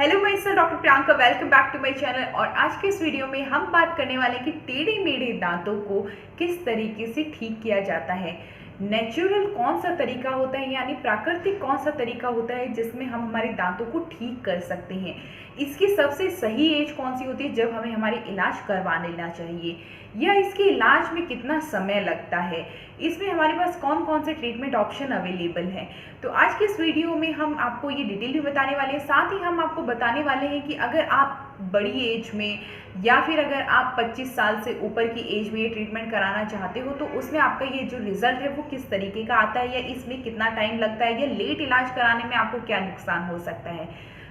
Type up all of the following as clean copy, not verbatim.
Hello myself doctor Priyanka, welcome back to my channel. और आज के इस वीडियो में हम बात करने वाले हैं कि टेढ़े मेढ़े दांतों को किस तरीके से ठीक किया जाता है। नेचुरल कौन सा तरीका होता है, यानी प्राकृतिक कौन सा तरीका होता है जिसमें हम हमारे दांतों को ठीक कर सकते हैं। इसकी सबसे सही एज कौन सी होती है जब हमें हमारे इलाज करवा लेना चाहिए, या इसके इलाज में कितना समय लगता है, इसमें हमारे पास कौन कौन से ट्रीटमेंट ऑप्शन अवेलेबल हैं। तो आज के इस वीडियो में हम आपको ये डिटेल भी बताने वाले हैं, साथ ही हम आपको बताने वाले हैं कि अगर आप बड़ी एज में या फिर अगर आप 25 साल से ऊपर की एज में ये ट्रीटमेंट कराना चाहते हो तो उसमें आपका ये जो रिजल्ट है वो किस तरीके का आता है, या इसमें कितना टाइम लगता है, या लेट इलाज कराने में आपको क्या नुकसान हो सकता है।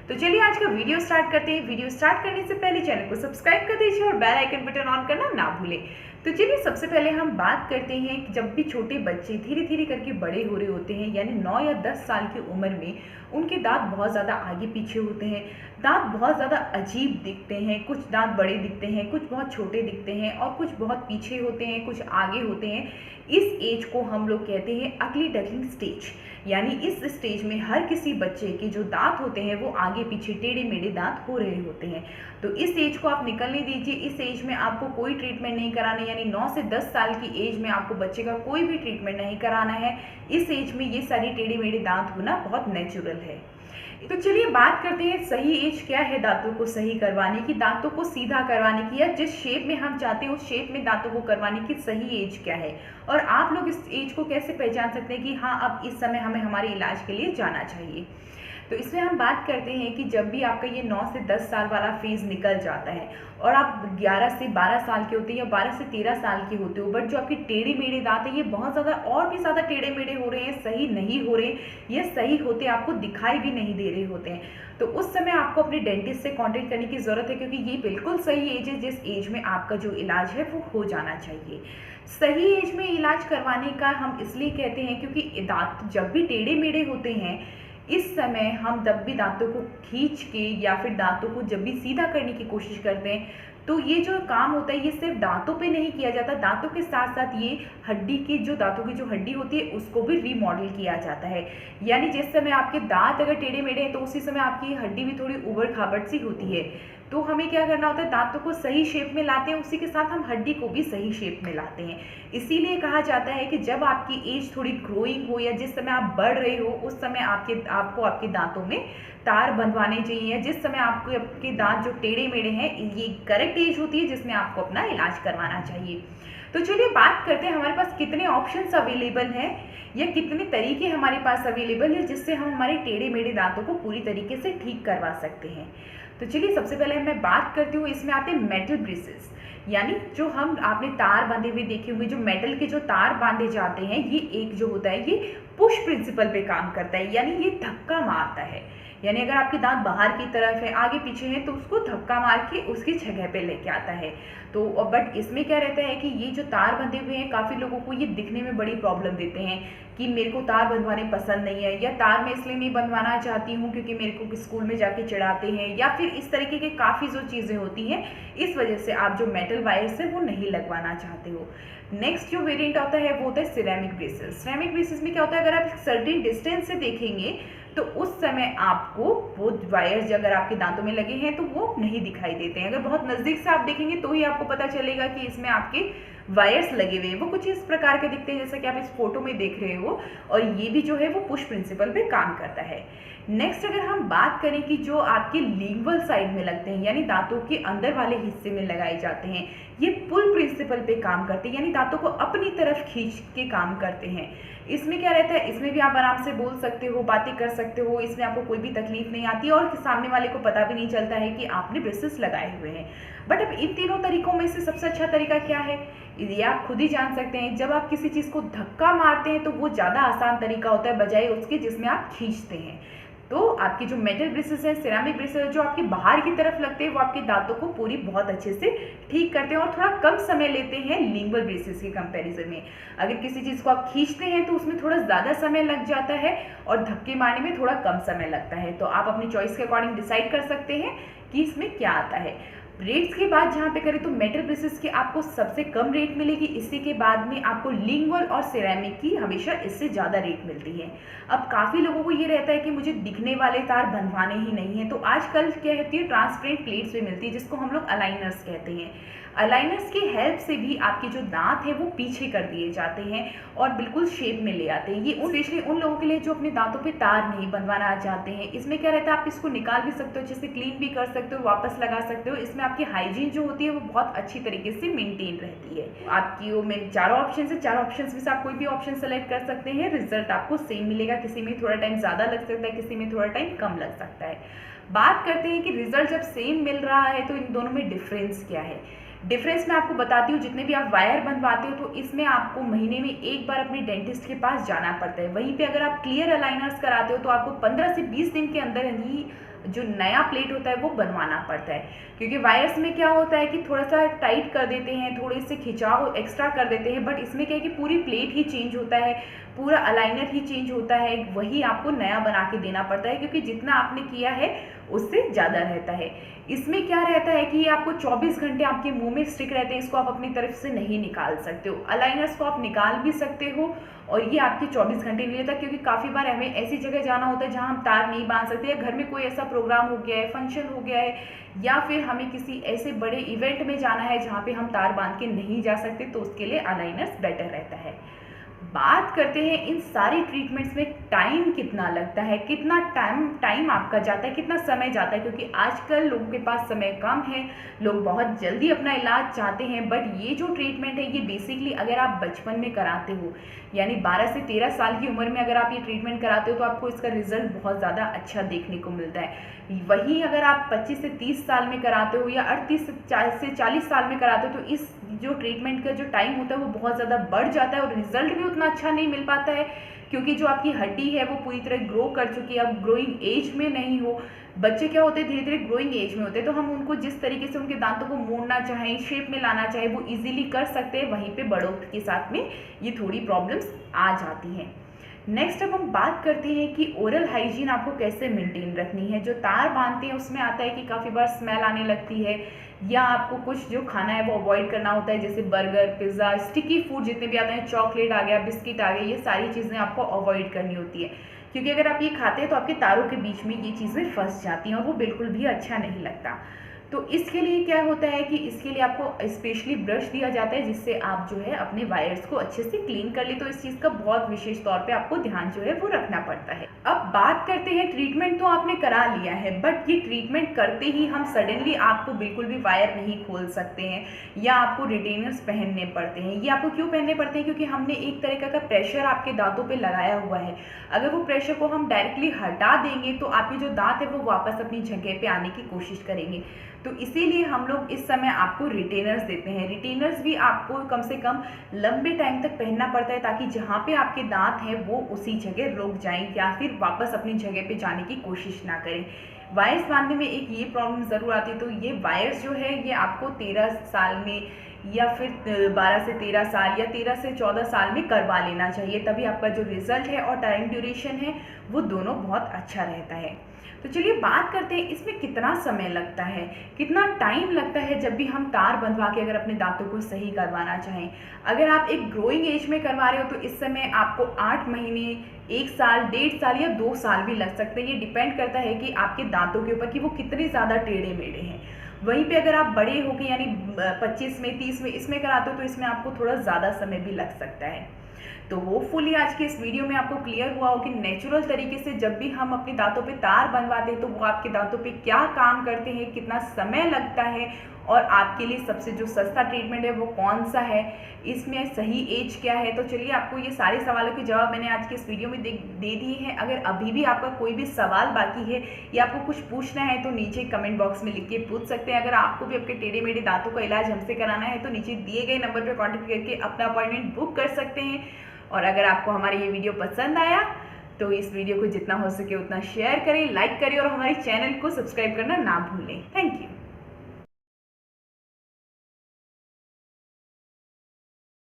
तो चलिए आज का वीडियो स्टार्ट करते हैं। वीडियो स्टार्ट करने से पहले चैनल को सब्सक्राइब कर दीजिए और बेल आइकन बटन ऑन करना ना भूलें। तो चलिए सबसे पहले हम बात करते हैं कि जब भी छोटे बच्चे धीरे धीरे करके बड़े हो रहे होते हैं, यानी 9 या 10 साल की उम्र में उनके दांत बहुत ज़्यादा आगे पीछे होते हैं, दांत बहुत ज़्यादा अजीब दिखते हैं, कुछ दांत बड़े दिखते हैं, कुछ बहुत छोटे दिखते हैं और कुछ बहुत पीछे होते हैं, कुछ आगे होते हैं। इस एज को हम लोग कहते हैं अगली डकलिंग स्टेज, यानी इस स्टेज में हर किसी बच्चे के जो दांत होते हैं वो आगे पीछे टेढ़े मेढ़े दांत हो रहे होते हैं। तो इस एज को आप निकलने दीजिए। इस एज में आपको कोई ट्रीटमेंट नहीं कराना, यानी 9 से 10 साल की एज में आपको बच्चे का कोई भी ट्रीटमेंट नहीं कराना है। इस एज में ये सारी टेढ़े मेढ़े दांत होना बहुत नेचुरल है। तो चलिए बात करते हैं सही एज क्या है दांतों को सही करवाने की, दांतों को सीधा करवाने की, या जिस शेप में हम चाहते हैं उस शेप में दांतों को करवाने की सही एज क्या है, और आप लोग इस एज को कैसे पहचान सकते हैं कि हाँ अब इस समय हमें हमारे इलाज के लिए जाना चाहिए। तो इसमें हम बात करते हैं कि जब भी आपका ये 9 से 10 साल वाला फेज़ निकल जाता है और आप 11 से 12 साल के होते हैं या 12 से 13 साल के होते हो, बट जो आपके टेढ़े मेढ़े दांत हैं ये बहुत ज़्यादा और भी ज़्यादा टेढ़े मेढ़े हो रहे हैं, सही नहीं हो रहे, ये सही होते आपको दिखाई भी नहीं दे रहे होते हैं, तो उस समय आपको अपने डेंटिस्ट से कॉन्टेक्ट करने की ज़रूरत है, क्योंकि ये बिल्कुल सही एज है जिस एज में आपका जो इलाज है वो हो जाना चाहिए। सही एज में इलाज करवाने का हम इसलिए कहते हैं क्योंकि दांत जब भी टेढ़े मेढ़े होते हैं इस समय हम जब भी दांतों को खींच के या फिर दांतों को जब भी सीधा करने की कोशिश करते हैं तो ये जो काम होता है ये सिर्फ दांतों पे नहीं किया जाता, दांतों के साथ साथ ये हड्डी की जो दांतों की जो हड्डी होती है उसको भी रीमॉडल किया जाता है। यानी जिस समय आपके दांत अगर टेढ़े मेढ़े हैं तो उसी समय आपकी हड्डी भी थोड़ी उबड़ खाबड़ सी होती है, तो हमें क्या करना होता है दांतों को सही शेप में लाते हैं, उसी के साथ हम हड्डी को भी सही शेप में लाते हैं। इसीलिए कहा जाता है कि जब आपकी एज थोड़ी ग्रोइंग हो या जिस समय आप बढ़ रहे हो उस समय आपको आपके दांतों में तार बंधवाने चाहिए। जिस समय आपको आपके दांत जो टेढ़े मेढ़े हैं ये करेक्ट एज होती है जिसमें आपको अपना इलाज करवाना चाहिए। तो चलिए बात करते हैं हमारे पास कितने ऑप्शंस अवेलेबल हैं या कितने तरीके हमारे पास अवेलेबल है जिससे हम हमारे टेढ़े मेढ़े दांतों को पूरी तरीके से ठीक करवा सकते हैं। तो चलिए सबसे पहले मैं बात करती हूँ, इसमें आते हैं मेटल ब्रेसेस, यानी जो हम आपने तार बांधे हुए देखे होंगे, जो मेटल के जो तार बांधे जाते हैं ये एक जो होता है ये पुश प्रिंसिपल पे काम करता है, यानी ये धक्का मारता है। यानी अगर आपके दांत बाहर की तरफ है आगे पीछे हैं तो उसको धक्का मार के उसकी जगह पे लेके आता है। तो बट इसमें क्या रहता है कि ये जो तार बंधे हुए हैं काफ़ी लोगों को ये दिखने में बड़ी प्रॉब्लम देते हैं कि मेरे को तार बंधवाने पसंद नहीं है, या तार मैं इसलिए नहीं बंधवाना चाहती हूँ क्योंकि मेरे को स्कूल में जाके चिढ़ाते हैं, या फिर इस तरीके के काफ़ी जो चीज़ें होती हैं इस वजह से आप जो मेटल वायर्स है वो नहीं लगवाना चाहते हो। नेक्स्ट जो वेरिएंट आता है वो होता है सिरेमिक ब्रेसेस। सिरेमिक ब्रेसेस में क्या होता है, अगर आप सर्टेन डिस्टेंस से देखेंगे तो उस समय आपको वो वायर्स अगर आपके दांतों में लगे हैं तो वो नहीं दिखाई देते हैं। अगर बहुत नज़दीक से आप देखेंगे तो ही आपको पता चलेगा कि इसमें आपके वायर्स लगे हुए हैं। वो कुछ इस प्रकार के दिखते हैं जैसा कि आप इस फोटो में देख रहे हो, और ये भी जो है वो पुश प्रिंसिपल पे काम करता है। नेक्स्ट अगर हम बात करें कि जो आपके लिंगुअल साइड में लगते हैं, यानी दांतों के अंदर वाले हिस्से में लगाए जाते हैं, ये पुल प्रिंसिपल पे काम करते हैं, यानी दांतों को अपनी तरफ खींच के काम करते हैं। इसमें क्या रहता है, इसमें भी आप आराम से बोल सकते हो, बातें कर सकते हो, इसमें आपको कोई भी तकलीफ नहीं आती और सामने वाले को पता भी नहीं चलता है कि आपने ब्रेसेस लगाए हुए हैं। बट अब इन तीनों तरीकों में से सबसे अच्छा तरीका क्या है ये आप खुद ही जान सकते हैं। जब आप किसी चीज़ को धक्का मारते हैं तो वो ज़्यादा आसान तरीका होता है बजाय उसके जिसमें आप खींचते हैं। तो आपके जो मेटल ब्रेसेस है, सिरेमिक ब्रेसेस जो आपके बाहर की तरफ लगते हैं वो आपके दांतों को पूरी बहुत अच्छे से ठीक करते हैं और थोड़ा कम समय लेते हैं लिंगुअल ब्रेसेस के कंपैरिजन में। अगर किसी चीज़ को आप खींचते हैं तो उसमें थोड़ा ज़्यादा समय लग जाता है और धक्के मारने में थोड़ा कम समय लगता है। तो आप अपनी चॉइस के अकॉर्डिंग डिसाइड कर सकते हैं कि इसमें क्या आता है। रेट्स की बात जहाँ पे करें तो मेटल ब्रेसेस की आपको सबसे कम रेट मिलेगी, इसी के बाद में आपको लिंगुअल और सिरेमिक की हमेशा इससे ज़्यादा रेट मिलती है। अब काफ़ी लोगों को ये रहता है कि मुझे दिखने वाले तार बनवाने ही नहीं है, तो आजकल क्या कहती है ट्रांसपेरेंट प्लेट्स भी मिलती है जिसको हम लोग अलाइनर्स कहते हैं। अलाइनर्स की हेल्प से भी आपके जो दांत हैं वो पीछे कर दिए जाते हैं और बिल्कुल शेप में ले आते हैं। ये स्पेशली उन लोगों के लिए जो अपने दांतों पे तार नहीं बनवाना चाहते हैं। इसमें क्या रहता है, आप इसको निकाल भी सकते हो, अच्छे से क्लीन भी कर सकते हो, वापस लगा सकते हो। इसमें आपकी हाइजीन जो होती है वो बहुत अच्छी तरीके से मेंटेन रहती है। आपकी वो में चारों ऑप्शन है, चारों ऑप्शन में से आप कोई भी ऑप्शन सेलेक्ट कर सकते हैं, रिजल्ट आपको सेम मिलेगा। किसी में थोड़ा टाइम ज़्यादा लग सकता है, किसी में थोड़ा टाइम कम लग सकता है। बात करते हैं कि रिजल्ट जब सेम मिल रहा है तो इन दोनों में डिफरेंस क्या है। डिफरेंस मैं आपको बताती हूँ। जितने भी आप वायर बनवाते हो तो इसमें आपको महीने में एक बार अपने डेंटिस्ट के पास जाना पड़ता है। वहीं पे अगर आप क्लियर अलाइनर्स कराते हो तो आपको 15 से 20 दिन के अंदर ही जो नया प्लेट होता है वो बनवाना पड़ता है। क्योंकि वायर्स में क्या होता है कि थोड़ा सा टाइट कर देते हैं, थोड़े से खिंचाव एक्स्ट्रा कर देते हैं, बट इसमें क्या है कि पूरी प्लेट ही चेंज होता है, पूरा अलाइनर ही चेंज होता है, वही आपको नया बना के देना पड़ता है क्योंकि जितना आपने किया है उससे ज़्यादा रहता है। इसमें क्या रहता है कि आपको 24 घंटे आपके मुंह में स्टिक रहते हैं, इसको आप अपनी तरफ से नहीं निकाल सकते हो। अलाइनर्स को आप निकाल भी सकते हो और ये आपके 24 घंटे नहीं लेता, क्योंकि काफ़ी बार हमें ऐसी जगह जाना होता है जहाँ हम तार नहीं बांध सकते, या घर में कोई ऐसा प्रोग्राम हो गया है, फंक्शन हो गया है, या फिर हमें किसी ऐसे बड़े इवेंट में जाना है जहाँ पे हम तार बांध के नहीं जा सकते, तो उसके लिए अलाइनर्स बेटर रहता है। बात करते हैं इन सारी ट्रीटमेंट्स में टाइम कितना लगता है, कितना टाइम आपका जाता है, कितना समय जाता है, क्योंकि आजकल लोगों के पास समय कम है, लोग बहुत जल्दी अपना इलाज चाहते हैं। बट ये जो ट्रीटमेंट है ये बेसिकली अगर आप बचपन में कराते हो, यानी 12 से 13 साल की उम्र में अगर आप ये ट्रीटमेंट कराते हो तो आपको इसका रिजल्ट बहुत ज़्यादा अच्छा देखने को मिलता है। वहीं अगर आप 25 से 30 साल में कराते हो या 38 से 40 साल में कराते हो तो इस जो ट्रीटमेंट का जो टाइम होता है वो बहुत ज़्यादा बढ़ जाता है और रिजल्ट भी उतना अच्छा नहीं मिल पाता है, क्योंकि जो आपकी हड्डी है वो पूरी तरह ग्रो कर चुकी है। अब ग्रोइंग एज में नहीं हो, बच्चे क्या होते हैं धीरे धीरे ग्रोइंग एज में होते हैं, तो हम उनको जिस तरीके से उनके दांतों को मोड़ना चाहें, शेप में लाना चाहे वो इजीली कर सकते हैं। वहीं पे बड़ों के साथ में ये थोड़ी प्रॉब्लम्स आ जाती हैं। नेक्स्ट अब हम बात करते हैं कि ओरल हाइजीन आपको कैसे मेंटेन रखनी है। जो तार बांधते हैं उसमें आता है कि काफ़ी बार स्मेल आने लगती है, या आपको कुछ जो खाना है वो अवॉइड करना होता है, जैसे बर्गर, पिज़्ज़ा, स्टिकी फूड जितने भी आते हैं, चॉकलेट आ गया, बिस्किट आ गया, ये सारी चीज़ें आपको अवॉइड करनी होती है, क्योंकि अगर आप ये खाते हैं तो आपके तारों के बीच में ये चीज़ें फंस जाती हैं और वो बिल्कुल भी अच्छा नहीं लगता। तो इसके लिए क्या होता है कि इसके लिए आपको स्पेशली ब्रश दिया जाता है जिससे आप जो है अपने वायर्स को अच्छे से क्लीन कर ले। तो इस चीज़ का बहुत विशेष तौर पे आपको ध्यान जो है वो रखना पड़ता है। अब बात करते हैं, ट्रीटमेंट तो आपने करा लिया है, बट ये ट्रीटमेंट करते ही हम सडनली आपको बिल्कुल भी वायर नहीं खोल सकते हैं या आपको रिटेनर्स पहनने पड़ते हैं। ये आपको क्यों पहनने पड़ते हैं, क्योंकि हमने एक तरीका का प्रेशर आपके दांतों पे लगाया हुआ है। अगर वो प्रेशर को हम डायरेक्टली हटा देंगे तो आपके जो दांत है वो वापस अपनी जगह पे आने की कोशिश करेंगे। तो इसीलिए हम लोग इस समय आपको रिटेनर्स देते हैं। रिटेनर्स भी आपको कम से कम लंबे टाइम तक पहनना पड़ता है, ताकि जहाँ पे आपके दांत हैं वो उसी जगह रुक जाएं या फिर वापस अपनी जगह पे जाने की कोशिश ना करें। वायर्स बांधने में एक ये प्रॉब्लम ज़रूर आती है, तो ये वायर्स जो है ये आपको 13 साल में या फिर 12 से 13 साल या 13 से 14 साल में करवा लेना चाहिए, तभी आपका जो रिजल्ट है और टाइम ड्यूरेशन है वो दोनों बहुत अच्छा रहता है। तो चलिए बात करते हैं इसमें कितना समय लगता है, कितना टाइम लगता है जब भी हम तार बंधवा के अगर अपने दांतों को सही करवाना चाहें। अगर आप एक ग्रोइंग एज में करवा रहे हो तो इस समय आपको 8 महीने, 1 साल, 1.5 साल या 2 साल भी लग सकते हैं। ये डिपेंड करता है कि आपके दांतों के ऊपर कि वो कितने ज़्यादा टेढ़े मेढ़े हैं। वहीं पे अगर आप बड़े हो गए यानी 25 में, 30 में इसमें कराते हो तो इसमें आपको थोड़ा ज़्यादा समय भी लग सकता है। तो होपफुली आज के इस वीडियो में आपको क्लियर हुआ हो कि नेचुरल तरीके से जब भी हम अपने दांतों पे तार बनवाते हैं तो वो आपके दांतों पे क्या काम करते हैं, कितना समय लगता है और आपके लिए सबसे जो सस्ता ट्रीटमेंट है वो कौन सा है, इसमें सही एज क्या है। तो चलिए आपको ये सारे सवालों के जवाब मैंने आज के इस वीडियो में दे दिए हैं। अगर अभी भी आपका कोई भी सवाल बाकी है या आपको कुछ पूछना है तो नीचे कमेंट बॉक्स में लिख के पूछ सकते हैं। अगर आपको भी आपके टेढ़े मेढ़े दांतों का इलाज हमसे कराना है तो नीचे दिए गए नंबर पर कॉन्टैक्ट करके अपना अपॉइंटमेंट बुक कर सकते हैं। और अगर आपको हमारा ये वीडियो पसंद आया तो इस वीडियो को जितना हो सके उतना शेयर करें, लाइक करें और हमारे चैनल को सब्सक्राइब करना ना भूलें। Thank you.